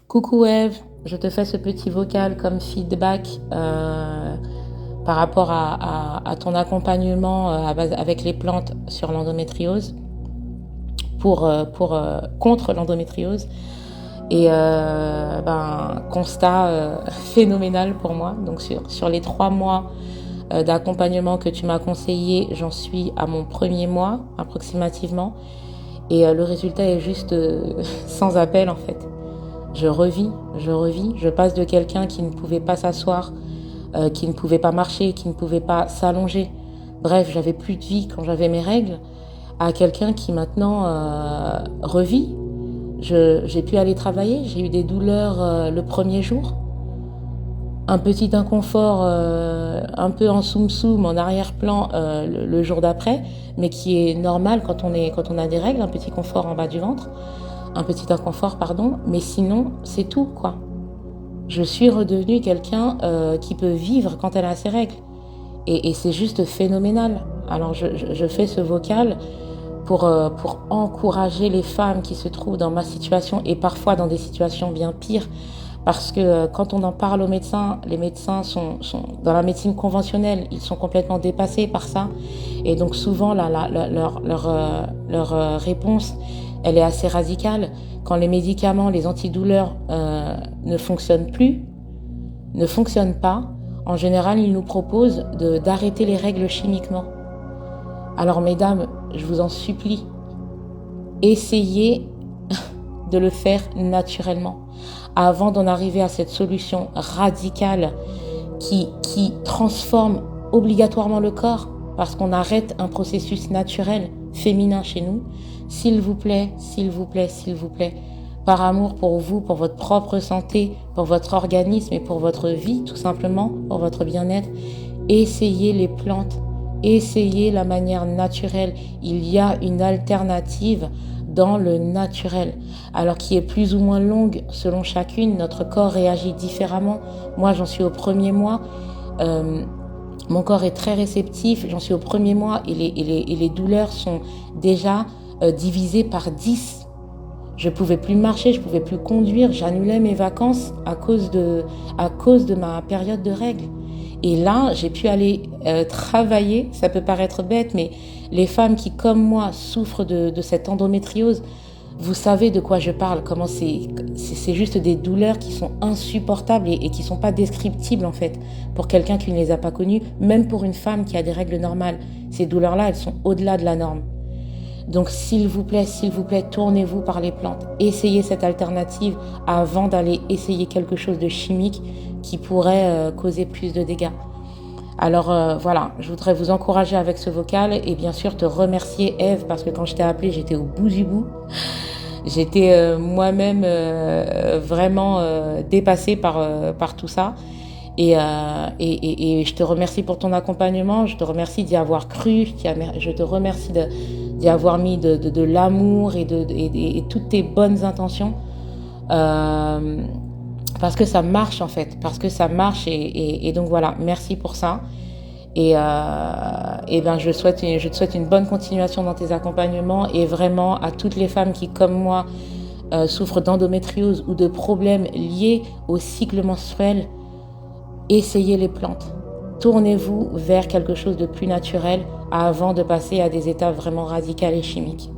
Coucou Eve, je te fais ce petit vocal comme feedback par rapport à ton accompagnement avec les plantes sur l'endométriose, contre l'endométriose. Et constat phénoménal pour moi. Donc sur les 3 mois d'accompagnement que tu m'as conseillé, j'en suis à mon premier mois approximativement. Et le résultat est juste sans appel en fait. Je passe de quelqu'un qui ne pouvait pas s'asseoir, qui ne pouvait pas marcher, qui ne pouvait pas s'allonger. Bref, j'avais plus de vie quand j'avais mes règles, à quelqu'un qui maintenant revit. J'ai pu aller travailler, j'ai eu des douleurs le premier jour, un petit inconfort un peu en soum-soum, en arrière-plan le jour d'après, mais qui est normal quand on a des règles, un petit confort en bas du ventre. Un petit inconfort, pardon, mais sinon, c'est tout, quoi. Je suis redevenue quelqu'un qui peut vivre quand elle a ses règles. Et c'est juste phénoménal. Alors, je fais ce vocal pour encourager les femmes qui se trouvent dans ma situation et parfois dans des situations bien pires. Parce que quand on en parle aux médecins, les médecins sont dans la médecine conventionnelle, ils sont complètement dépassés par ça. Et donc souvent, leur réponse, elle est assez radicale. Quand les médicaments, les antidouleurs ne fonctionnent pas, en général, ils nous proposent d'arrêter les règles chimiquement. Alors mesdames, je vous en supplie, essayez de le faire naturellement avant d'en arriver à cette solution radicale qui transforme obligatoirement le corps parce qu'on arrête un processus naturel féminin chez nous. S'il vous plaît, par amour pour vous, pour votre propre santé, pour votre organisme et pour votre vie, tout simplement, pour votre bien-être, essayez les plantes, essayez la manière naturelle. Il y a une alternative dans le naturel, alors qui est plus ou moins longue selon chacune. Notre corps réagit différemment. Moi, j'en suis au premier mois. Mon corps est très réceptif. J'en suis au premier mois et les douleurs sont déjà divisées par 10. Je pouvais plus marcher, je pouvais plus conduire. J'annulais mes vacances à cause de ma période de règles. Et là, j'ai pu aller travailler. Ça peut paraître bête, mais les femmes qui, comme moi, souffrent de cette endométriose, vous savez de quoi je parle. Comment c'est juste des douleurs qui sont insupportables et qui sont pas descriptibles en fait pour quelqu'un qui ne les a pas connues, même pour une femme qui a des règles normales. Ces douleurs-là, elles sont au-delà de la norme. Donc s'il vous plaît, tournez-vous par les plantes. Essayez cette alternative avant d'aller essayer quelque chose de chimique qui pourrait causer plus de dégâts. Alors voilà, je voudrais vous encourager avec ce vocal et bien sûr te remercier Eve parce que quand je t'ai appelée, j'étais au bout du bout. J'étais moi-même vraiment dépassée par tout ça. Et je te remercie pour ton accompagnement, je te remercie d'y avoir cru, je te remercie d'y avoir mis de l'amour et toutes tes bonnes intentions. Parce que ça marche en fait, et donc voilà, merci pour ça. Et je te souhaite une bonne continuation dans tes accompagnements et vraiment à toutes les femmes qui, comme moi, souffrent d'endométriose ou de problèmes liés au cycle menstruel, essayez les plantes. Tournez-vous vers quelque chose de plus naturel avant de passer à des étapes vraiment radicales et chimiques.